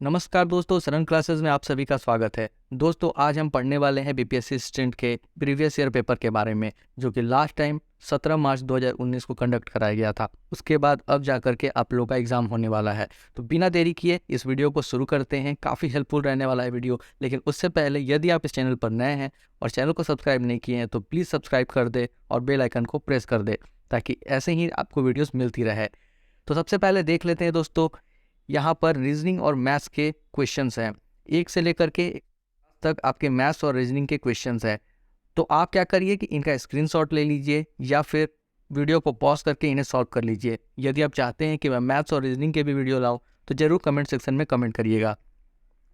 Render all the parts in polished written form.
नमस्कार दोस्तों, सरन क्लासेस में आप सभी का स्वागत है। दोस्तों, आज हम पढ़ने वाले हैं बीपीएससी असिस्टेंट के प्रीवियस ईयर पेपर के बारे में, जो कि लास्ट टाइम 17 मार्च 2019 को कंडक्ट कराया गया था। उसके बाद अब जाकर के आप लोगों का एग्जाम होने वाला है। तो बिना देरी किए इस वीडियो को शुरू करते हैं। काफ़ी हेल्पफुल रहने वाला है वीडियो। लेकिन उससे पहले यदि आप इस चैनल पर नए हैं और चैनल को सब्सक्राइब नहीं किए हैं तो प्लीज़ सब्सक्राइब कर दे और बेल आइकन को प्रेस कर दे, ताकि ऐसे ही आपको वीडियोज़ मिलती रहे। तो सबसे पहले देख लेते हैं दोस्तों, यहाँ पर रीजनिंग और मैथ्स के क्वेश्चंस हैं। 1 से लेकर के तक आपके मैथ्स और रीजनिंग के क्वेश्चंस हैं। तो आप क्या करिए कि इनका स्क्रीनशॉट ले लीजिए या फिर वीडियो को पॉज करके इन्हें सॉल्व कर लीजिए। यदि आप चाहते हैं कि मैं मैथ्स और रीजनिंग के भी वीडियो लाऊं तो ज़रूर कमेंट सेक्शन में कमेंट करिएगा।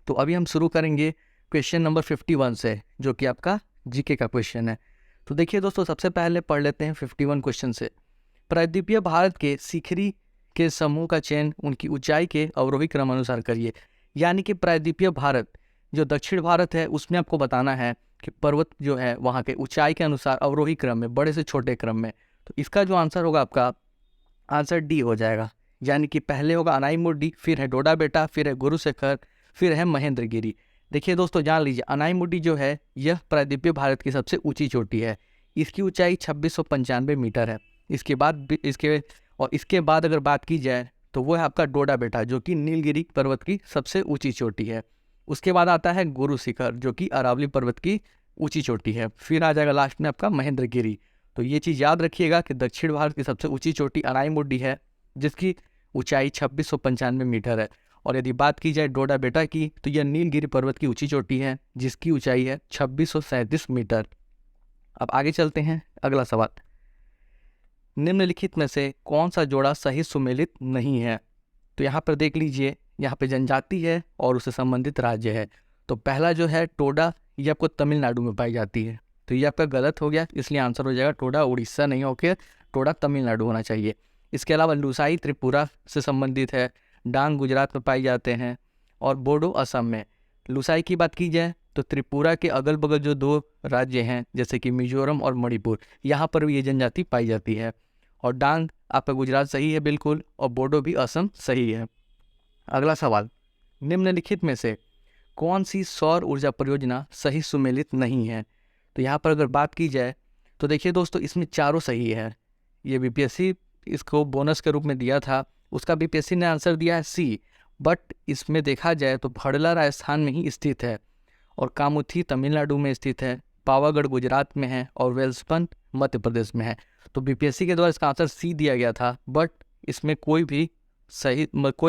तो अभी हम शुरू करेंगे क्वेश्चन नंबर 51 से, जो कि आपका जीके का क्वेश्चन है। तो देखिए दोस्तों, सबसे पहले पढ़ लेते हैं 51 क्वेश्चन से। प्रायद्वीपीय भारत के शिखरी के समूह का चयन उनकी ऊंचाई के अवरोही क्रम अनुसार करिए। यानी कि प्रायद्वीपीय भारत जो दक्षिण भारत है उसमें आपको बताना है कि पर्वत जो है वहाँ के ऊंचाई के अनुसार अवरोही क्रम में, बड़े से छोटे क्रम में। तो इसका जो आंसर होगा आपका आंसर डी हो जाएगा। यानी कि पहले होगा अनाईमुड्डी, फिर है डोडा बेटा, फिर है गुरुशेखर, फिर है महेंद्रगिरी। देखिए दोस्तों, जान लीजिए अनाईमुड्डी जो है यह प्रायद्वीपीय भारत की सबसे ऊंची चोटी है। इसकी ऊंचाई 2695 मीटर है। इसके बाद अगर बात की जाए तो वो है आपका डोडा बेटा, जो कि नीलगिरी पर्वत की सबसे ऊंची चोटी है। उसके बाद आता है गुरु शिखर, जो कि अरावली पर्वत की ऊंची चोटी है। फिर आ जाएगा लास्ट में आपका महेंद्रगिरी। तो ये चीज़ याद रखिएगा कि दक्षिण भारत की सबसे ऊंची चोटी अनाईमुड्डी है, जिसकी ऊंचाई 2695 मीटर है। और यदि बात की जाए डोडा बेटा की, तो यह नीलगिरी पर्वत की ऊंची चोटी है, जिसकी ऊंचाई है 2637 मीटर। अब आगे चलते हैं, अगला सवाल। निम्नलिखित में से कौन सा जोड़ा सही सुमेलित नहीं है? तो यहाँ पर देख लीजिए, यहाँ पे जनजाति है और उससे संबंधित राज्य है। तो पहला जो है टोडा, ये आपको तमिलनाडु में पाई जाती है। तो ये आपका गलत हो गया, इसलिए आंसर हो जाएगा टोडा उड़ीसा नहीं होकर टोडा तमिलनाडु होना चाहिए। इसके अलावा लुसाई त्रिपुरा से संबंधित है, डांग गुजरात में पाई जाते हैं और बोडो असम में। लुसाई की बात की जाए तो त्रिपुरा के अगल बगल जो 2 राज्य हैं जैसे कि मिजोरम और मणिपुर, यहाँ पर भी ये जनजाति पाई जाती है। और डांग आपका गुजरात सही है बिल्कुल, और बोडो भी असम सही है। अगला सवाल, निम्नलिखित में से कौन सी सौर ऊर्जा परियोजना सही सुमेलित नहीं है? तो यहाँ पर अगर बात की जाए तो देखिए दोस्तों, इसमें चारों सही है। ये बीपीएससी इसको बोनस के रूप में दिया था, उसका बीपीएससी ने आंसर दिया है सी। बट इसमें देखा जाए तो भड़ला राजस्थान में ही स्थित है, और कामुथी तमिलनाडु में स्थित है, पावागढ़ गुजरात में है और वेल्सपन मध्य प्रदेश में है। तो बीपीएससी के द्वारा इसका आंसर सी दिया गया था, बट इसमें कोई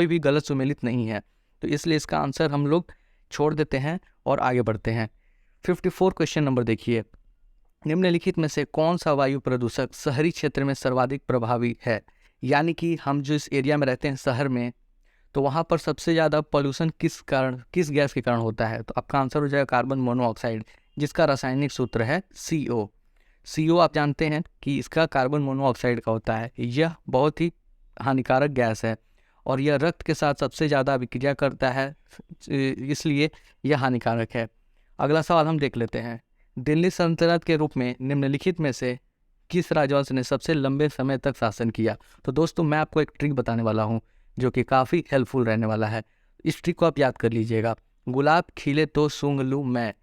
भी गलत सुमेलित नहीं है। तो इसलिए इसका आंसर हम लोग छोड़ देते हैं और आगे बढ़ते हैं। 54 क्वेश्चन नंबर देखिए। निम्नलिखित में से कौन सा वायु प्रदूषक शहरी क्षेत्र में सर्वाधिक प्रभावी है? यानी कि हम जो इस एरिया में रहते हैं शहर में, तो वहाँ पर सबसे ज़्यादा पॉल्यूशन किस गैस के कारण होता है? तो आपका आंसर हो जाएगा कार्बन मोनोऑक्साइड, जिसका रासायनिक सूत्र है CO। CO आप जानते हैं कि इसका कार्बन मोनोऑक्साइड का होता है। यह बहुत ही हानिकारक गैस है और यह रक्त के साथ सबसे ज़्यादा अभिक्रिया करता है, इसलिए यह हानिकारक है। अगला सवाल हम देख लेते हैं। दिल्ली सल्तनत के रूप में निम्नलिखित में से किस राजवंश ने सबसे लंबे समय तक शासन किया? तो दोस्तों, मैं आपको एक ट्रिक बताने वाला हूँ जो कि काफ़ी हेल्पफुल रहने वाला है। इस ट्रिक को आप याद कर लीजिएगा। गुलाब खिले तो सूंघ लूँ मैं।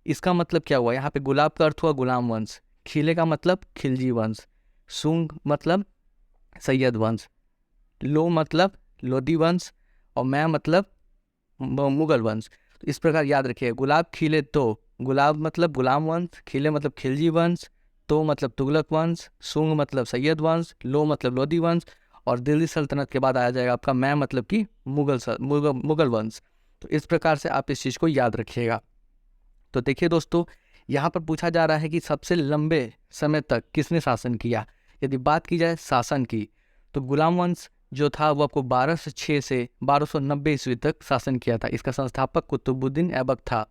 इसका मतलब क्या हुआ? यहाँ पे गुलाब का अर्थ हुआ गुलाम वंश, खिले का मतलब खिलजी वंश, सूंघ मतलब सैयद वंश, लो मतलब लोधी वंश, और मैं मतलब मुगल वंश। तो इस प्रकार याद रखिए, गुलाब खिले तो गुलाब मतलब गुलाम वंश, खिले मतलब खिलजी वंश, तो मतलब तुगलक वंश, सूंघ मतलब सैयद वंश, लो मतलब लोधी वंश, और दिल्ली सल्तनत के बाद आ जाएगा आपका मैं मतलब कि मुगल वंश। तो इस प्रकार से आप इस चीज़ को याद रखिएगा। तो देखिए दोस्तों, यहाँ पर पूछा जा रहा है कि सबसे लंबे समय तक किसने शासन किया। यदि बात की जाए शासन की, तो गुलाम वंश जो था वो आपको 1206 से 1290 ईस्वी तक शासन किया था। इसका संस्थापक कुतुबुद्दीन ऐबक था।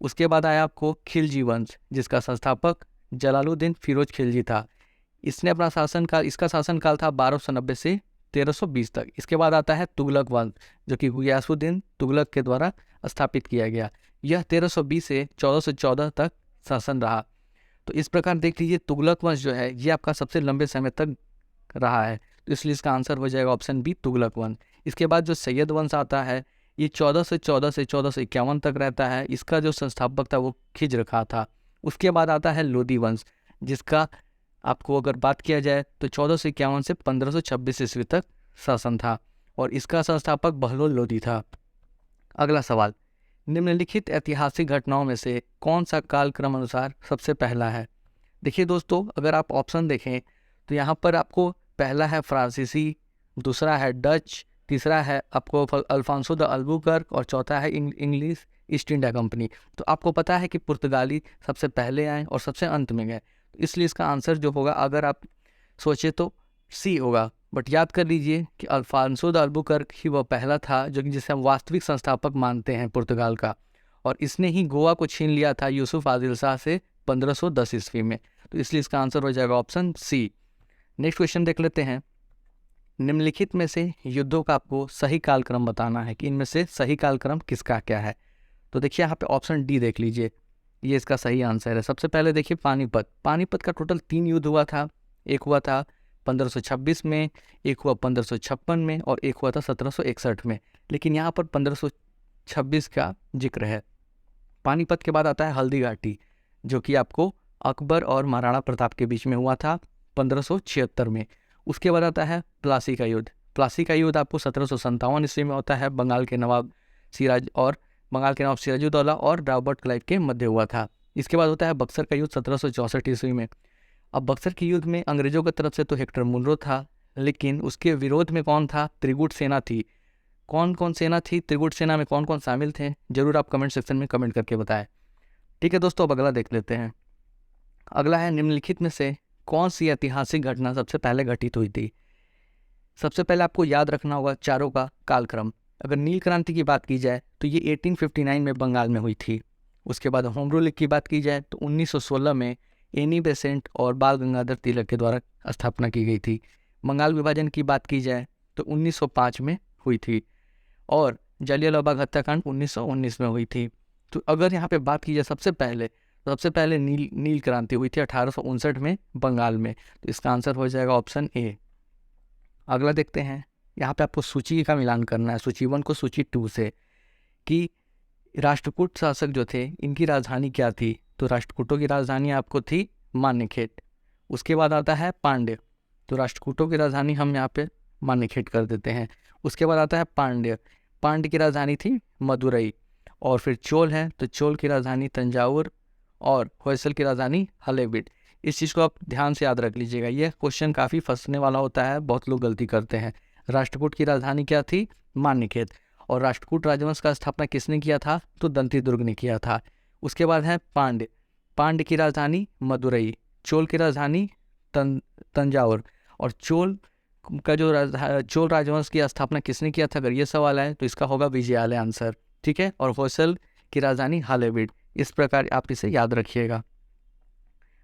उसके बाद आया आपको खिलजी वंश, जिसका संस्थापक जलालुद्दीन फिरोज खिलजी था। इसका शासनकाल था 1290 से 1320 तक। इसके बाद आता है तुगलक वंश, जो कि गयासुद्दीन तुगलक के द्वारा स्थापित किया गया। यह 1320 से 1414 तक शासन रहा। तो इस प्रकार देख लीजिए, तुगलक वंश जो है ये आपका सबसे लंबे समय तक रहा है। तो इसलिए इसका आंसर हो जाएगा ऑप्शन बी, तुगलक वंश। इसके बाद जो सैयद वंश आता है, ये 1451 तक रहता है। इसका जो संस्थापक था वो खिज्र खां था। उसके बाद आता है लोदी वंश, जिसका आपको अगर बात किया जाए तो 1451 से 1526 ईस्वी तक शासन था और इसका संस्थापक बहलोल लोदी था। अगला सवाल, निम्नलिखित ऐतिहासिक घटनाओं में से कौन सा कालक्रम अनुसार सबसे पहला है? देखिए दोस्तों, अगर आप ऑप्शन देखें तो यहाँ पर आपको पहला है फ्रांसीसी, दूसरा है डच, तीसरा है आपको अल्फांसो द अल्बुकर्क और चौथा है इंग्लिश ईस्ट इंडिया कंपनी। तो आपको पता है कि पुर्तगाली सबसे पहले आए और सबसे अंत में गए, तो इसलिए इसका आंसर जो होगा अगर आप सोचे तो सी होगा। बट याद कर लीजिए कि अल्फांसो द अल्बुकर्क ही वह पहला था जो कि जिसे हम वास्तविक संस्थापक मानते हैं पुर्तगाल का, और इसने ही गोवा को छीन लिया था यूसुफ आदिल शाह से 1510 ईस्वी में। तो इसलिए इसका आंसर हो जाएगा ऑप्शन सी। नेक्स्ट क्वेश्चन देख लेते हैं। निम्नलिखित में से युद्धों का आपको सही कालक्रम बताना है कि इनमें से सही कालक्रम किसका क्या है। तो देखिए यहाँ पे ऑप्शन डी देख लीजिए, ये इसका सही आंसर है। सबसे पहले देखिए पानीपत का टोटल 3 युद्ध हुआ था। एक हुआ था 1526 में, एक हुआ 1556 में और एक हुआ था 1761 में। लेकिन यहाँ पर 1526 का जिक्र है। पानीपत के बाद आता है हल्दी घाटी, जो कि आपको अकबर और महाराणा प्रताप के बीच में हुआ था 1576 में। उसके बाद आता है प्लासी का युद्ध। प्लासी का युद्ध आपको 1757 ईस्वी में होता है। बंगाल के नवाब सिराजुद्दौला और रॉबर्ट क्लाइव के मध्य हुआ था। इसके बाद होता है बक्सर का युद्ध 1764 ईस्वी में। अब बक्सर के युद्ध में अंग्रेजों की तरफ से तो हेक्टर मुनरो था, लेकिन उसके विरोध में कौन था? त्रिगुट सेना थी। कौन कौन सेना थी? त्रिगुट सेना में कौन कौन शामिल थे? जरूर आप कमेंट सेक्शन में कमेंट करके बताएं। ठीक है दोस्तों, अब अगला देख लेते हैं। अगला है निम्नलिखित में से कौन सी ऐतिहासिक घटना सबसे पहले घटित हुई थी? सबसे पहले आपको याद रखना होगा चारों का कालक्रम। अगर नील क्रांति की बात की जाए तो ये 1859 में बंगाल में हुई थी। उसके बाद होम रूल की बात की जाए तो 1916 में एनी बेसेंट और बाल गंगाधर तिलक के द्वारा स्थापना की गई थी। बंगाल विभाजन की बात की जाए तो 1905 में हुई थी और जलियांवाला बाग हत्याकांड 1919 में हुई थी। तो अगर यहाँ पे बात की जाए सबसे पहले नील क्रांति हुई थी 1859 में बंगाल में। तो इसका आंसर हो जाएगा ऑप्शन ए। अगला देखते हैं। यहाँ पे आपको सूची का मिलान करना है, सूची 1 को सूची 2 से, कि राष्ट्रकूट शासक जो थे इनकी राजधानी क्या थी। तो राष्ट्रकूटों की राजधानी आपको थी मान्यखेट। उसके बाद आता है पांड्य, तो राष्ट्रकूटों की राजधानी हम यहाँ पे मान्यखेट कर देते हैं। उसके बाद आता है पांड्य की राजधानी थी मदुरई। और फिर चोल है तो चोल की राजधानी तंजावुर और होयसल की राजधानी हलेबीड। इस चीज़ को आप ध्यान से याद रख लीजिएगा, यह क्वेश्चन काफ़ी फंसने वाला होता है, बहुत लोग गलती करते हैं। राष्ट्रकूट की राजधानी क्या थी? मान्यखेत। और राष्ट्रकूट राजवंश का स्थापना किसने किया था? तो दंतीदुर्ग ने किया था। उसके बाद है पांड्य की राजधानी मदुरई, चोल की राजधानी तंजावुर और चोल राजवंश की स्थापना किसने किया था? अगर ये सवाल है तो इसका होगा विजयालय आंसर। ठीक है, और होयसल की राजधानी हलेबीड। इस प्रकार आप इसे याद रखिएगा।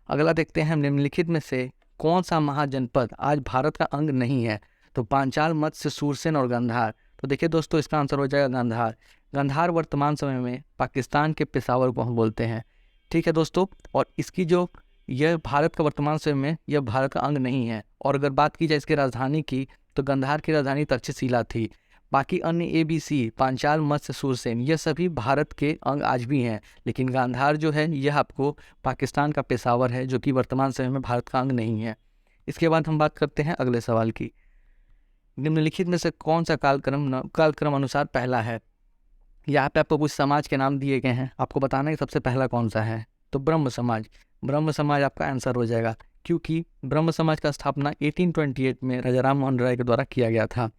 अगला देखते हैं, निम्नलिखित में से कौन सा महाजनपद आज भारत का अंग नहीं है? तो पांचाल, मत्स्य, सूरसेन और गांधार। तो देखिए दोस्तों, इसका आंसर हो जाएगा गांधार। गांधार वर्तमान समय में पाकिस्तान के पेशावर को हम बोलते हैं। ठीक है दोस्तों, और इसकी यह भारत का वर्तमान समय में यह भारत का अंग नहीं है। और अगर बात की जाए इसकी राजधानी की तो गांधार की राजधानी तक्षशिला थी। बाकी अन्य ABC, पांचाल, मत्स्य, सूरसेन, ये सभी भारत के अंग आज भी हैं, लेकिन गांधार जो है यह आपको पाकिस्तान का पेशावर है, जो कि वर्तमान समय में भारत का अंग नहीं है। इसके बाद हम बात करते हैं अगले सवाल की। निम्नलिखित में से कौन सा कालक्रम अनुसार पहला है? यहाँ पे आपको कुछ समाज के नाम दिए गए हैं, आपको बताना है कि सबसे पहला कौन सा है। तो ब्रह्म समाज आपका आंसर हो जाएगा, क्योंकि ब्रह्म समाज का स्थापना 1828 में राजा राम मोहन राय के द्वारा किया गया था।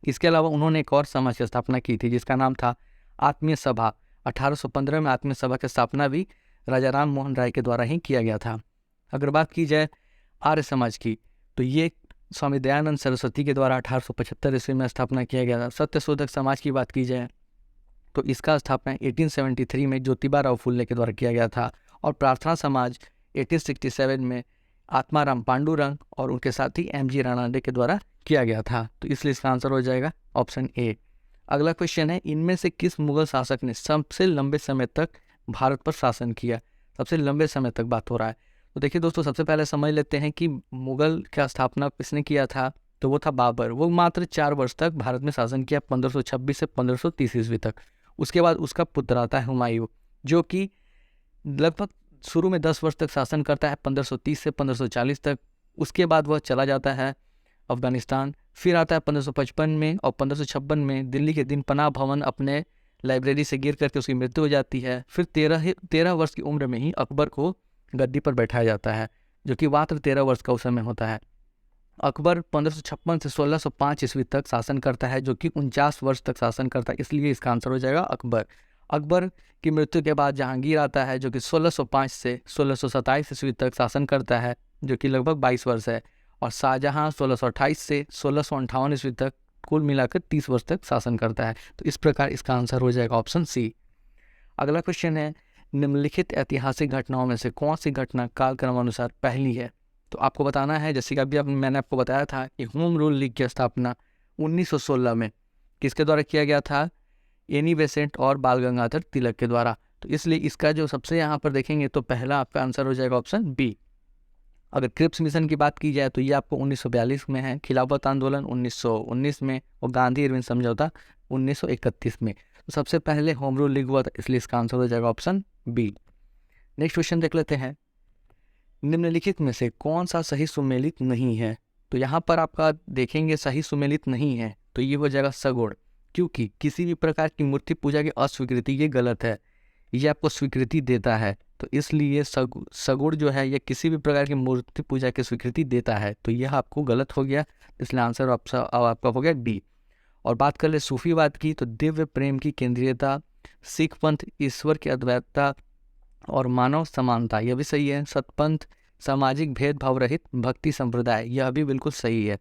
इसके अलावा उन्होंने एक और समाज की स्थापना की थी जिसका नाम था आत्मीय सभा। 1815 में आत्मीय सभा की स्थापना भी राजा राम मोहन राय के द्वारा ही किया गया था। अगर बात की जाए आर्य समाज की तो ये स्वामी दयानंद सरस्वती के द्वारा 1875 ईस्वी में स्थापना किया गया था। सत्यशोधक समाज की बात की जाए तो इसका स्थापना 1873 में ज्योतिबा राव फुल्ले के द्वारा किया गया था। और प्रार्थना समाज 1867 में आत्माराम पांडुरंग और उनके साथी MG राणाडे के द्वारा किया गया था। तो इसलिए इसका आंसर हो जाएगा ऑप्शन ए। अगला क्वेश्चन है, इनमें से किस मुगल शासक ने सबसे लंबे समय तक भारत पर शासन किया? सबसे लंबे समय तक बात हो रहा है। तो देखिए दोस्तों, सबसे पहले समझ लेते हैं कि मुगल का स्थापना किसने किया था। तो वो था बाबर। वो मात्र 4 वर्ष तक भारत में शासन किया, 1526 से 1530 ईस्वी तक। उसके बाद उसका पुत्र आता है हुमायूं, जो कि लगभग शुरू में 10 वर्ष तक शासन करता है, 1530 से 1540 तक। उसके बाद वह चला जाता है अफगानिस्तान। फिर आता है 1555 में, और 1556 में दिल्ली के दिन पनाह भवन अपने लाइब्रेरी से गिर करके उसकी मृत्यु हो जाती है। फिर 13 वर्ष की उम्र में ही अकबर को गद्दी पर बैठाया जाता है, जो कि मात्र 13 वर्ष का उस समय होता है। अकबर 1556 से 1605 ईस्वी तक शासन करता है, जो कि 49 वर्ष तक शासन करता है, इसलिए इसका आंसर हो जाएगा अकबर। अकबर की मृत्यु के बाद जहांगीर आता है, जो कि 1605 से 1627 ईस्वी तक शासन करता है, जो कि लगभग 22 वर्ष है। और शाहजहां 1628 से 1658 ईस्वी तक, कुल मिलाकर 30 वर्ष तक शासन करता है। तो इस प्रकार इसका आंसर हो जाएगा ऑप्शन सी। अगला क्वेश्चन है, निम्नलिखित ऐतिहासिक घटनाओं में से कौन सी घटना कालक्रम अनुसार पहली है? तो आपको बताना है, जैसे कि अभी मैंने आपको बताया था कि होम रूल लीग की स्थापना 1916 में किसके द्वारा किया गया था? एनी बेसेंट और बाल गंगाधर तिलक के द्वारा। तो इसलिए इसका जो सबसे यहाँ पर देखेंगे तो पहला आपका आंसर हो जाएगा ऑप्शन बी। अगर क्रिप्स मिशन की बात की जाए तो ये आपको 1942 में है, खिलाफत आंदोलन 1919 में, और गांधी इरविन समझौता 1931 में। तो सबसे पहले होम रूल लीग हुआ था, इसलिए इसका आंसर हो जाएगा ऑप्शन बी। नेक्स्ट क्वेश्चन देख लेते हैं, निम्नलिखित में से कौन सा सही सुमेलित नहीं है? तो यहाँ पर आपका देखेंगे सही सुमेलित नहीं है तो ये हो जाएगा सगुण, क्योंकि किसी भी प्रकार की मूर्ति पूजा की अस्वीकृति ये गलत है, ये आपको स्वीकृति देता है। तो इसलिए सगुण जो है ये किसी भी प्रकार की मूर्ति पूजा की स्वीकृति देता है, तो यह आपको गलत हो गया, इसलिए आंसर आपका हो गया डी। और बात कर ले सूफीवाद की, तो दिव्य प्रेम की केंद्रीयता, सिख पंथ ईश्वर की अद्वैतता और मानव समानता, यह भी सही है। सतपंथ सामाजिक भेदभाव रहित भक्ति संप्रदाय, यह भी बिल्कुल सही है।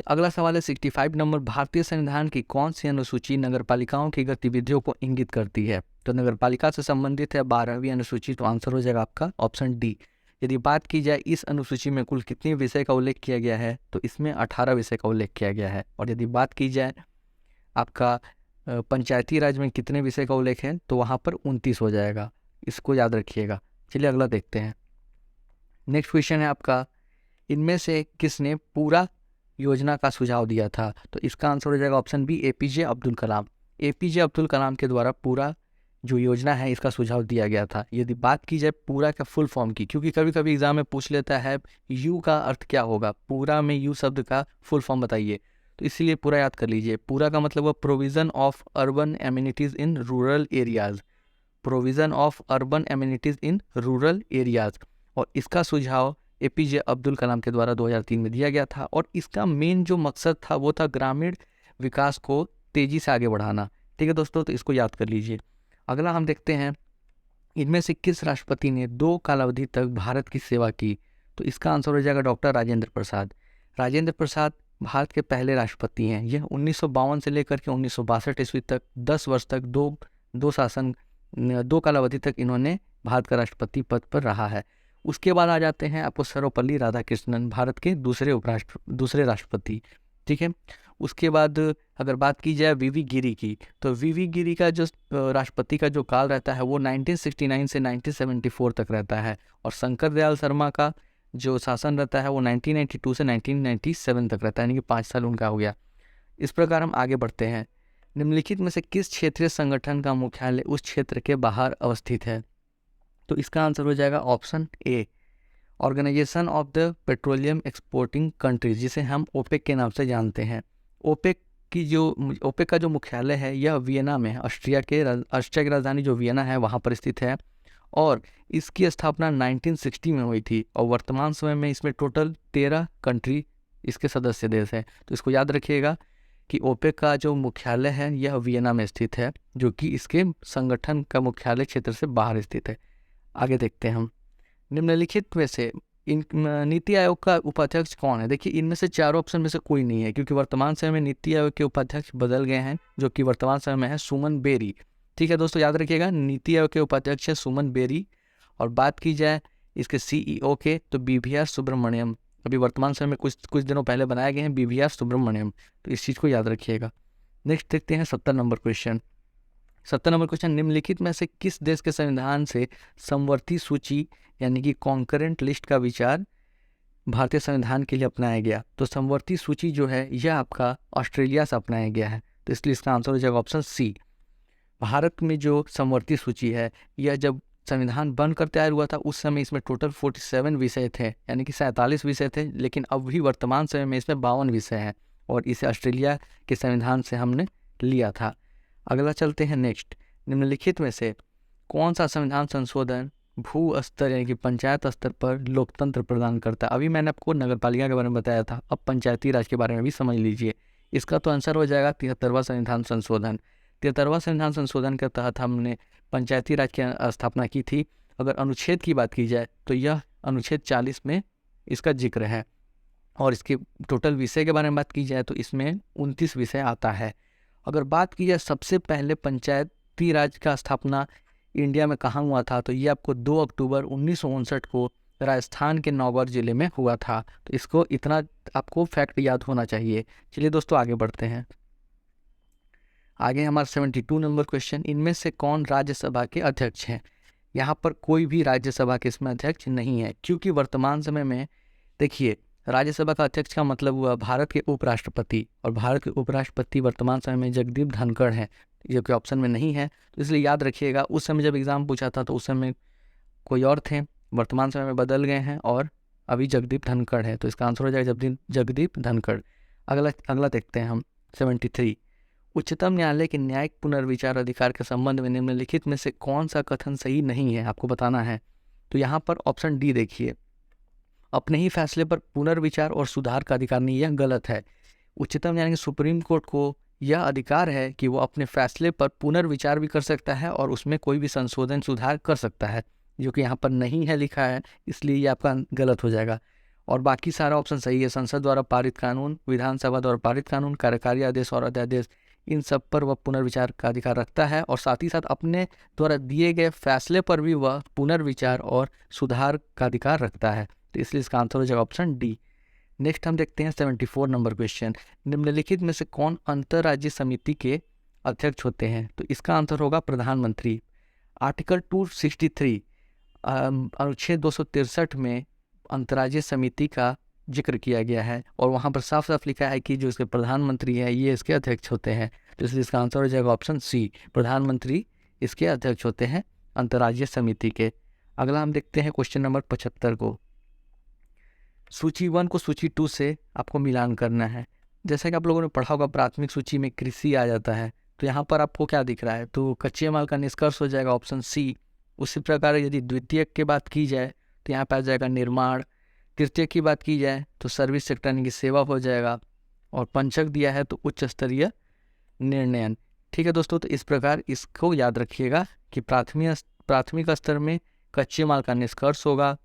अगला सवाल है 65 नंबर, भारतीय संविधान की कौन सी अनुसूची नगरपालिकाओं की गतिविधियों को इंगित करती है? तो नगरपालिका से संबंधित है 12वीं अनुसूची, तो आंसर हो जाएगा आपका ऑप्शन डी। यदि बात की जाए इस अनुसूची में कुल कितने विषय का उल्लेख किया गया है, तो इसमें 18 विषय का उल्लेख किया गया है। और यदि बात की जाए आपका पंचायती राज में कितने विषय का उल्लेख है, तो वहाँ पर 29 हो जाएगा, इसको याद रखिएगा। चलिए अगला देखते हैं। नेक्स्ट क्वेश्चन है आपका, इनमें से किसने पूरा योजना का सुझाव दिया था? तो इसका आंसर हो जाएगा option B, APJ Abdul Kalam. APJ Abdul Kalam के द्वारा पूरा जो योजना है इसका सुझाव दिया गया था। यदि बात की जाए पूरा का फुल फॉर्म की, क्योंकि कभी कभी एग्जाम में पूछ लेता है यू का अर्थ क्या होगा, पूरा में यू शब्द का फुल फॉर्म बताइए, तो इसीलिए पूरा याद कर लीजिए। पूरा का मतलब हुआ provision of urban amenities in rural areas, provision of urban amenities in rural areas. और इसका सुझाव एपीजे अब्दुल कलाम के द्वारा 2003 में दिया गया था, और इसका मेन जो मकसद था वो था ग्रामीण विकास को तेजी से आगे बढ़ाना। ठीक है दोस्तों, तो इसको याद कर लीजिए। अगला हम देखते हैं, इनमें से किस राष्ट्रपति ने 2 कालावधि तक भारत की सेवा की? तो इसका आंसर हो जाएगा डॉक्टर राजेंद्र प्रसाद। राजेंद्र प्रसाद भारत के पहले राष्ट्रपति हैं। यह 1952 से लेकर के 1962 ईस्वी तक 10 वर्ष तक दो कालावधि तक इन्होंने भारत का राष्ट्रपति पद पर रहा है। उसके बाद आ जाते हैं आपको सर्वपल्ली राधाकृष्णन, भारत के दूसरे राष्ट्रपति। ठीक है, उसके बाद अगर बात की जाए वीवी गिरी की, तो वीवी गिरी का जो राष्ट्रपति का जो काल रहता है वो 1969 से 1974 तक रहता है, और शंकर दयाल शर्मा का जो शासन रहता है वो 1992 से 1997 तक रहता है, यानी कि 5 साल उनका हो गया। इस प्रकार हम आगे बढ़ते हैं, निम्नलिखित में से किस क्षेत्रीय संगठन का मुख्यालय उस क्षेत्र के बाहर अवस्थित है? तो इसका आंसर हो जाएगा option A, organisation of the petroleum exporting countries, जिसे हम ओपेक के नाम से जानते हैं। ओपेक का जो मुख्यालय है यह वियना में है, ऑस्ट्रिया की राजधानी जो वियना है वहाँ पर स्थित है, और इसकी स्थापना 1960 में हुई थी, और वर्तमान समय में इसमें टोटल 13 कंट्री इसके सदस्य देश हैं। तो इसको याद रखिएगा कि ओपेक का जो मुख्यालय है यह वियना में स्थित है, जो कि इसके संगठन का मुख्यालय क्षेत्र से बाहर स्थित है। आगे देखते हैं हम, निम्नलिखित में से नीति आयोग का उपाध्यक्ष कौन है? देखिए इनमें से चारों ऑप्शन में से कोई नहीं है, क्योंकि वर्तमान समय में नीति आयोग के उपाध्यक्ष बदल गए हैं, जो कि वर्तमान समय में है सुमन बेरी। ठीक है दोस्तों, याद रखिएगा नीति आयोग के उपाध्यक्ष है सुमन बेरी। और बात की जाए इसके सीईओ के, तो बीवीआर सुब्रमण्यम, अभी वर्तमान समय में कुछ दिनों पहले बनाए गए हैं बीवीआर सुब्रमण्यम, तो इस चीज़ को याद रखिएगा। नेक्स्ट देखते हैं 70 नंबर क्वेश्चन। 70 नंबर क्वेश्चन, निम्नलिखित में से किस देश के संविधान से समवर्ती सूची यानी कि कॉन्करेंट लिस्ट का विचार भारतीय संविधान के लिए अपनाया गया? तो समवर्ती सूची जो है यह आपका ऑस्ट्रेलिया से अपनाया गया है, तो इसलिए इसका आंसर हो जाएगा ऑप्शन सी। भारत में जो समवर्ती सूची है यह जब संविधान बनकर तैयार हुआ था उस समय इसमें टोटल 47 विषय थे, यानी कि 47 विषय थे, लेकिन अभी वर्तमान समय में इसमें 52 विषय हैं और इसे ऑस्ट्रेलिया के संविधान से हमने लिया था। अगला चलते हैं नेक्स्ट। निम्नलिखित में से कौन सा संविधान संशोधन भू स्तर यानी कि पंचायत स्तर पर लोकतंत्र प्रदान करता है? अभी मैंने आपको नगरपालिका के बारे में बताया था, अब पंचायती राज के बारे में भी समझ लीजिए। इसका तो आंसर हो जाएगा 73वां संविधान संशोधन। 73वां संविधान संशोधन के तहत हमने पंचायती राज की स्थापना की थी। अगर अनुच्छेद की बात की जाए तो यह अनुच्छेद 40 में इसका जिक्र है, और इसके टोटल विषय के बारे में बात की जाए तो इसमें 29 विषय आता है। अगर बात की जाए सबसे पहले पंचायती राज का स्थापना इंडिया में कहाँ हुआ था, तो ये आपको 2 अक्टूबर 1959 को राजस्थान के नौगढ़ जिले में हुआ था। तो इसको इतना आपको फैक्ट याद होना चाहिए। चलिए दोस्तों आगे बढ़ते हैं। आगे हमारा 72 नंबर क्वेश्चन, इनमें से कौन राज्यसभा के अध्यक्ष हैं? यहाँ पर कोई भी राज्यसभा के इसमें अध्यक्ष नहीं है, क्योंकि वर्तमान समय में देखिए राज्यसभा का अध्यक्ष का मतलब हुआ भारत के उपराष्ट्रपति, और भारत के उपराष्ट्रपति वर्तमान समय में जगदीप धनखड़ हैं, जो कि ऑप्शन में नहीं है। तो इसलिए याद रखिएगा उस समय जब एग्जाम पूछा था तो उस समय कोई और थे, वर्तमान समय में बदल गए हैं और अभी जगदीप धनखड़ है, तो इसका आंसर हो जाएगा जगदीप धनखड़। अगला देखते हैं हम 73। उच्चतम न्यायालय के न्यायिक पुनर्विचार अधिकार के संबंध में निम्नलिखित में से कौन सा कथन सही नहीं है, आपको बताना है। तो यहाँ पर ऑप्शन डी देखिए, अपने ही फैसले पर पुनर्विचार और सुधार का अधिकार नहीं, यह गलत है। उच्चतम न्यायालय सुप्रीम कोर्ट को यह अधिकार है कि वो अपने फैसले पर पुनर्विचार भी कर सकता है और उसमें कोई भी संशोधन सुधार कर सकता है, जो कि यहाँ पर नहीं है लिखा है, इसलिए ये आपका गलत हो जाएगा। और बाकी सारा ऑप्शन सही है। संसद द्वारा पारित कानून, विधानसभा द्वारा पारित कानून, कार्यकारी आदेश और अध्यादेश, इन सब पर वह पुनर्विचार का अधिकार रखता है, और साथ ही साथ अपने द्वारा दिए गए फैसले पर भी वह पुनर्विचार और सुधार का अधिकार रखता है। तो इसलिए इसका आंसर हो जाएगा ऑप्शन डी। नेक्स्ट हम देखते हैं 74 नंबर क्वेश्चन, निम्नलिखित में से कौन अंतर्राज्यीय समिति के अध्यक्ष होते हैं? तो इसका आंसर होगा प्रधानमंत्री। आर्टिकल 263 अनुच्छेद 263 में अंतर्राज्यीय समिति का जिक्र किया गया है, और वहाँ पर साफ साफ लिखा है कि जो इसके प्रधानमंत्री है ये इसके अध्यक्ष होते हैं। तो इसलिए इसका आंसर हो जाएगा ऑप्शन सी, प्रधानमंत्री इसके अध्यक्ष होते हैं अंतर्राज्यीय समिति के। अगला हम देखते हैं क्वेश्चन नंबर 75 को। सूची 1 को सूची 2 से आपको मिलान करना है। जैसा कि आप लोगों ने पढ़ा होगा प्राथमिक सूची में कृषि आ जाता है, तो यहाँ पर आपको क्या दिख रहा है? तो कच्चे माल का निष्कर्ष हो जाएगा ऑप्शन सी। उसी प्रकार यदि द्वितीयक की बात की जाए तो यहाँ पर आ जाएगा निर्माण, तृतीय की बात की जाए तो सर्विस सेक्टर यानी कि सेवा हो जाएगा, और पंचक दिया है तो उच्च स्तरीय निर्णयन। ठीक है दोस्तों, तो इस प्रकार इसको याद रखिएगा कि प्राथमिक स्तर में कच्चे माल का निष्कर्ष होगा,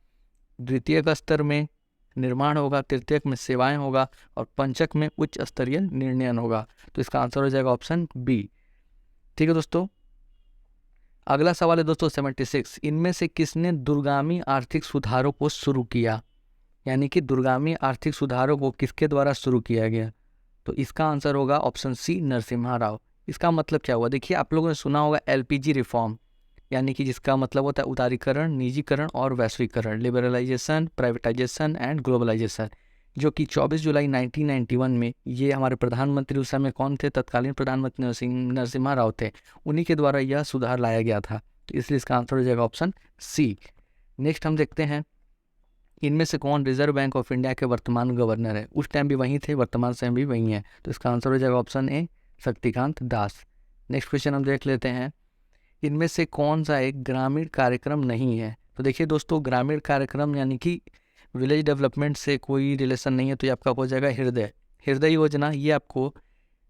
द्वितीयक स्तर में निर्माण होगा, तृतीयक में सेवाएं होगा, और पंचक में उच्च स्तरीय निर्णयन होगा। तो इसका आंसर हो जाएगा ऑप्शन बी। ठीक है दोस्तों, अगला सवाल है दोस्तों 76, इनमें से किसने दूरगामी आर्थिक सुधारों को शुरू किया? यानी कि दूरगामी आर्थिक सुधारों को किसके द्वारा शुरू किया गया? तो इसका आंसर होगा ऑप्शन सी, नरसिम्हा राव। इसका मतलब क्या हुआ? देखिए आप लोगों ने सुना होगा एलपीजी रिफॉर्म, यानी कि जिसका मतलब होता है उदारीकरण, निजीकरण और वैश्वीकरण, लिबरलाइजेशन, प्राइवेटाइजेशन एंड ग्लोबलाइजेशन, जो कि 24 जुलाई 1991 में ये हमारे प्रधानमंत्री उस समय कौन थे? तत्कालीन प्रधानमंत्री नरसिम्हा राव थे, उन्हीं के द्वारा यह सुधार लाया गया था। तो इसलिए इसका आंसर हो जाएगा ऑप्शन सी। नेक्स्ट हम देखते हैं, इनमें से कौन रिजर्व बैंक ऑफ इंडिया के वर्तमान गवर्नर है? उस टाइम भी वहीं थे, वर्तमान समय भी वहीं है। तो इसका आंसर हो जाएगा ऑप्शन ए, शक्तिकांत दास। नेक्स्ट क्वेश्चन हम देख लेते हैं, इनमें से कौन सा एक ग्रामीण कार्यक्रम नहीं है? तो देखिए दोस्तों, ग्रामीण कार्यक्रम यानी कि विलेज डेवलपमेंट से कोई रिलेशन नहीं है, तो ये आपका हो जाएगा हृदय योजना। ये आपको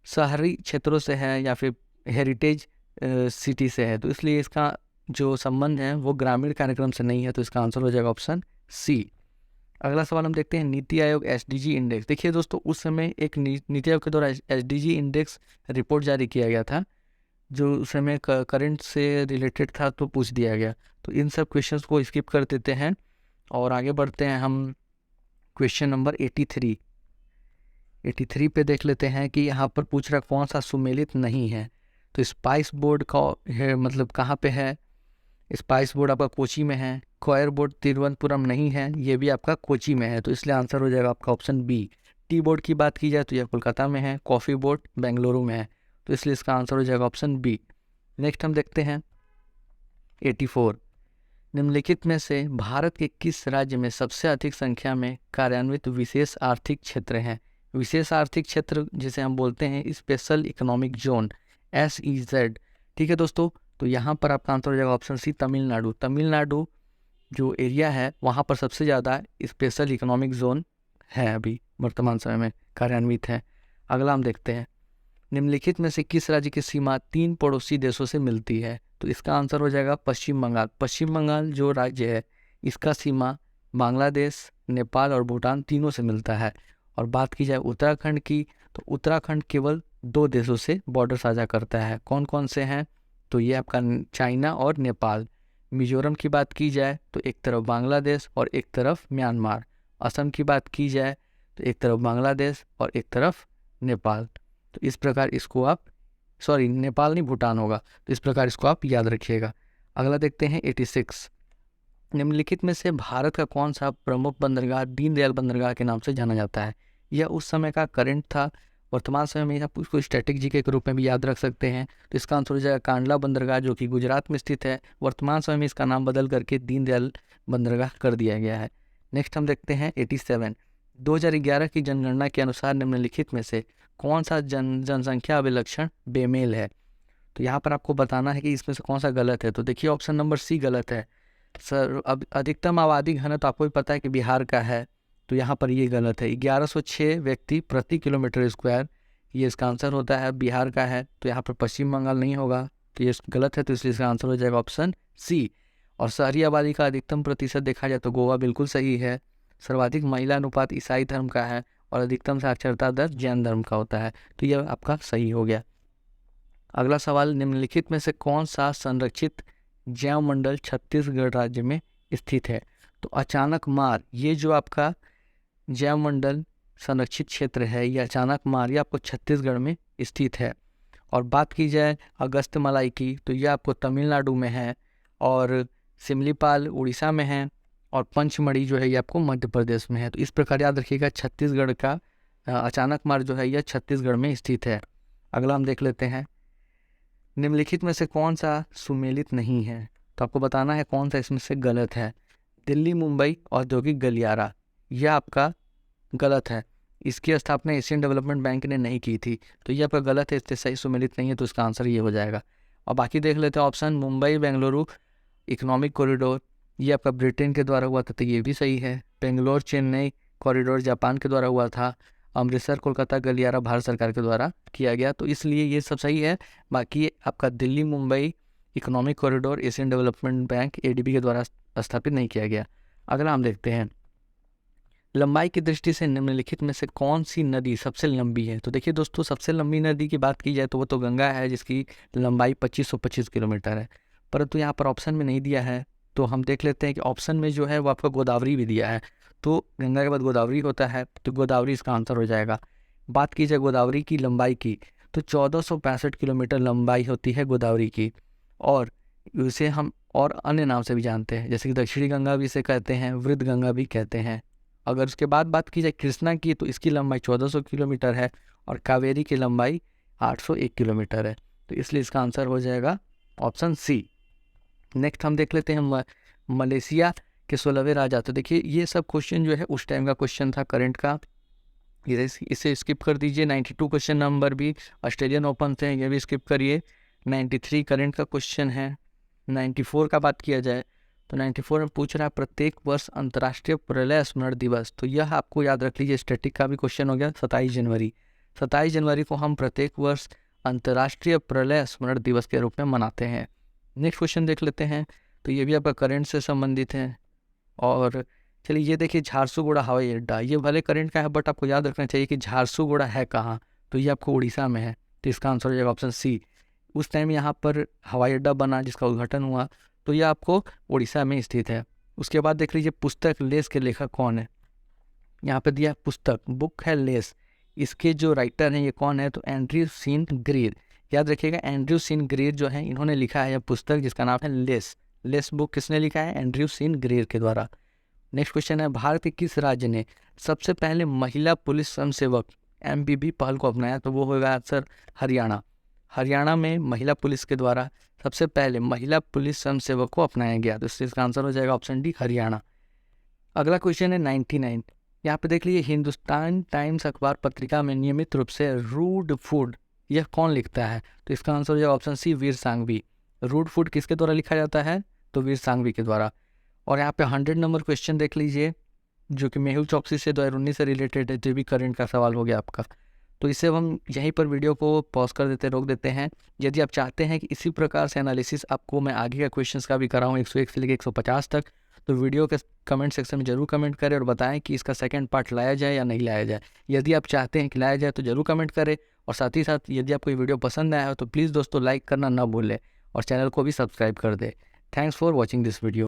शहरी क्षेत्रों से है या फिर हेरिटेज सिटी से है, तो इसलिए इसका जो संबंध है वो ग्रामीण कार्यक्रम से नहीं है। तो इसका आंसर हो जाएगा ऑप्शन सी। अगला सवाल हम देखते हैं, नीति आयोग एसडीजी इंडेक्स। देखिए दोस्तों, उस समय एक नीति आयोग के द्वारा एसडीजी इंडेक्स रिपोर्ट जारी किया गया था, जो उस समय करंट से रिलेटेड था, तो पूछ दिया गया। तो इन सब क्वेश्चंस को स्किप कर देते हैं और आगे बढ़ते हैं हम क्वेश्चन नंबर 83 पे देख लेते हैं कि यहाँ पर पूछ रहा कौन सा सुमेलित नहीं है। तो स्पाइस बोर्ड का है मतलब कहाँ पे है? स्पाइस बोर्ड आपका कोची में है, कोयर बोर्ड तिरुवनंतपुरम नहीं है, ये भी आपका कोची में है, तो इसलिए आंसर हो जाएगा आपका ऑप्शन बी। टी बोर्ड की बात की जाए तो यह कोलकाता में है, कॉफ़ी बोर्ड बेंगलुरु में है, तो इसलिए इसका आंसर हो जाएगा ऑप्शन बी। नेक्स्ट हम देखते हैं 84। निम्नलिखित में से भारत के किस राज्य में सबसे अधिक संख्या में कार्यान्वित विशेष आर्थिक क्षेत्र हैं? विशेष आर्थिक क्षेत्र जिसे हम बोलते हैं स्पेशल इकोनॉमिक जोन, SEZ। ठीक है दोस्तों, तो यहाँ पर आपका आंसर हो जाएगा ऑप्शन सी, तमिलनाडु। तमिलनाडु जो एरिया है वहाँ पर सबसे ज़्यादा स्पेशल इकोनॉमिक जोन है, अभी वर्तमान समय में कार्यान्वित है। अगला हम देखते हैं, निम्नलिखित में से किस राज्य की सीमा 3 पड़ोसी देशों से मिलती है? तो इसका आंसर हो जाएगा पश्चिम बंगाल। पश्चिम बंगाल जो राज्य है इसका सीमा बांग्लादेश, नेपाल और भूटान तीनों से मिलता है। और बात की जाए उत्तराखंड की, तो उत्तराखंड केवल 2 देशों से बॉर्डर साझा करता है। कौन कौन से हैं? तो ये आपका चाइना और नेपाल। मिजोरम की बात की जाए तो एक तरफ बांग्लादेश और एक तरफ म्यांमार। असम की बात की जाए तो एक तरफ बांग्लादेश और एक तरफ नेपाल। तो इस प्रकार इसको आप, सॉरी नेपाल नहीं भूटान होगा, तो इस प्रकार इसको आप याद रखिएगा। अगला देखते हैं 86। निम्नलिखित में से भारत का कौन सा प्रमुख बंदरगाह दीनदयाल बंदरगाह के नाम से जाना जाता है? यह उस समय का करंट था, वर्तमान समय में आप उसको स्टैटिक जीके के रूप में भी याद रख सकते हैं। तो इसका आंसर हो जाएगा कांडला बंदरगाह, जो कि गुजरात में स्थित है। वर्तमान समय में इसका नाम बदल करके दीनदयाल बंदरगाह कर दिया गया है। नेक्स्ट हम देखते हैं 87। 2011 की जनगणना के अनुसार निम्नलिखित में से कौन सा जनसंख्या अभिलक्षण बेमेल है? तो यहाँ पर आपको बताना है कि इसमें से कौन सा गलत है। तो देखिए ऑप्शन नंबर सी गलत है सर। अब अधिकतम आबादी घनत्व तो आपको भी पता है कि बिहार का है, तो यहाँ पर ये गलत है। 1106 व्यक्ति प्रति किलोमीटर स्क्वायर, ये इसका आंसर होता है, बिहार का है, तो यहाँ पर पश्चिम बंगाल नहीं होगा, तो ये गलत है, तो इसलिए इसका आंसर हो जाएगा ऑप्शन सी। और शहरी आबादी का अधिकतम प्रतिशत देखा जाए तो गोवा बिल्कुल सही है। सर्वाधिक महिला अनुपात ईसाई धर्म का है और अधिकतम साक्षरता दर जैन धर्म का होता है, तो यह आपका सही हो गया। अगला सवाल, निम्नलिखित में से कौन सा संरक्षित जैव मंडल छत्तीसगढ़ राज्य में स्थित है? तो अचानक मार, ये जो आपका जैव मंडल संरक्षित क्षेत्र है, ये अचानक मार, ये आपको छत्तीसगढ़ में स्थित है। और बात की जाए अगस्त्यमलाई की, तो यह आपको तमिलनाडु में है, और सिमलीपाल उड़ीसा में है, और पंचमढ़ी जो है ये आपको मध्य प्रदेश में है। तो इस प्रकार याद रखिएगा छत्तीसगढ़ का अचानक मार जो है यह छत्तीसगढ़ में स्थित है। अगला हम देख लेते हैं, निम्नलिखित में से कौन सा सुमेलित नहीं है? तो आपको बताना है कौन सा इसमें से गलत है। दिल्ली मुंबई औद्योगिक गलियारा, यह आपका गलत है। इसकी स्थापना एशियन डेवलपमेंट बैंक ने नहीं की थी, तो यह आपका गलत है, इससे सही सुमेलित नहीं है, तो इसका आंसर ये हो जाएगा। और बाकी देख लेते हैं option, Mumbai Bengaluru economic corridor, ये आपका ब्रिटेन के द्वारा हुआ था, तो ये भी सही है। बेंगलोर चेन्नई कॉरिडोर जापान के द्वारा हुआ था। अमृतसर कोलकाता गलियारा भारत सरकार के द्वारा किया गया, तो इसलिए ये सब सही है। बाकी आपका Delhi Mumbai economic corridor Asian development bank ADB के द्वारा स्थापित नहीं किया गया। अगला हम देखते हैं, लंबाई की दृष्टि से निम्नलिखित में से कौन सी नदी सबसे लंबी है? तो देखिए दोस्तों, सबसे लंबी नदी की बात की जाए तो वो तो गंगा है, जिसकी लंबाई 2525 किलोमीटर है, परंतु यहाँ पर ऑप्शन में नहीं दिया है। तो हम देख लेते हैं कि ऑप्शन में जो है वो आपका गोदावरी भी दिया है, तो गंगा के बाद गोदावरी होता है, तो गोदावरी इसका आंसर हो जाएगा। बात की जाए गोदावरी की लंबाई की, तो 1465 किलोमीटर लंबाई होती है गोदावरी की, और इसे हम और अन्य नाम से भी जानते हैं, जैसे कि दक्षिणी गंगा भी इसे कहते हैं, वृद्ध गंगा भी कहते हैं। अगर उसके बाद बात की जाए कृष्णा की, तो इसकी लंबाई 1400 किलोमीटर है, और कावेरी की लंबाई 801 किलोमीटर है, तो इसलिए इसका आंसर हो जाएगा ऑप्शन सी। नेक्स्ट हम देख लेते हैं मलेशिया के 16वें राजा। तो देखिए ये सब क्वेश्चन जो है उस टाइम का क्वेश्चन था, करंट का, इसे स्किप कर दीजिए। 92 क्वेश्चन नंबर भी ऑस्ट्रेलियन ओपन से, ये भी स्किप करिए। 93 करंट का क्वेश्चन है। 94 का बात किया जाए तो 94 में पूछ रहा है प्रत्येक वर्ष अंतर्राष्ट्रीय प्रलय स्मरण दिवस, तो यह आपको याद रख लीजिए, स्टैटिक का भी क्वेश्चन हो गया। 27 जनवरी, 27 जनवरी को हम प्रत्येक वर्ष अंतर्राष्ट्रीय प्रलय स्मरण दिवस के रूप में मनाते हैं। नेक्स्ट क्वेश्चन देख लेते हैं, तो ये भी आपका करंट से संबंधित है। और चलिए ये देखिए, झारसुगुड़ा हवाई अड्डा, ये भले करंट का है बट आपको याद रखना चाहिए कि झारसुगुड़ा है कहाँ, तो ये आपको उड़ीसा में है, तो इसका आंसर हो जाएगा ऑप्शन सी। उस टाइम यहाँ पर हवाई अड्डा बना जिसका उद्घाटन हुआ, तो यह आपको उड़ीसा में स्थित है। उसके बाद देख लीजिए पुस्तक लेस के लेखक कौन है, यहाँ पे दिया पुस्तक, बुक है लेस, इसके जो राइटर हैं ये कौन है, तो एंड्रयू सीन ग्रीर। याद रखिएगा एंड्रयू सीन ग्रीर जो है इन्होंने लिखा है यह पुस्तक जिसका नाम है लेस, लेस बुक किसने लिखा है? एंड्रयू सीन ग्रेर के द्वारा। नेक्स्ट क्वेश्चन है, भारत के किस राज्य ने सबसे पहले महिला पुलिस स्वयंसेवक MPB पहल को अपनाया? तो वो होगा आंसर हरियाणा। हरियाणा में महिला पुलिस के द्वारा सबसे पहले महिला पुलिस स्वयंसेवक को अपनाया गया, तो इसका आंसर हो जाएगा ऑप्शन डी, हरियाणा। अगला क्वेश्चन है 99। यहाँ पे देख लीजिए, हिंदुस्तान टाइम्स अखबार पत्रिका में नियमित रूप से रूड फूड यह कौन लिखता है? तो इसका आंसर हो जाएगा ऑप्शन सी, वीर सांघवी। रूड फूड किसके द्वारा लिखा जाता है? तो वीर सांघवी के द्वारा। और यहाँ पे 100 नंबर क्वेश्चन देख लीजिए, जो कि मेहुल चौकसी से 2019 से रिलेटेड है, जो भी करंट का सवाल हो गया आपका। तो इससे हम यहीं पर वीडियो को पॉज कर देते, रोक देते हैं। यदि आप चाहते हैं कि इसी प्रकार से एनालिसिस आपको मैं आगे का क्वेश्चंस का भी कराऊँ 101 से लेकर 150 तक, तो वीडियो के कमेंट सेक्शन में जरूर कमेंट करें और बताएं कि इसका सेकंड पार्ट लाया जाए या नहीं लाया जाए। यदि आप चाहते हैं कि लाया जाए तो जरूर कमेंट करें, और साथ ही साथ यदि आपको ये वीडियो पसंद आया हो तो प्लीज़ दोस्तों लाइक करना ना भूलें और चैनल को भी सब्सक्राइब कर दें। Thanks for watching this video.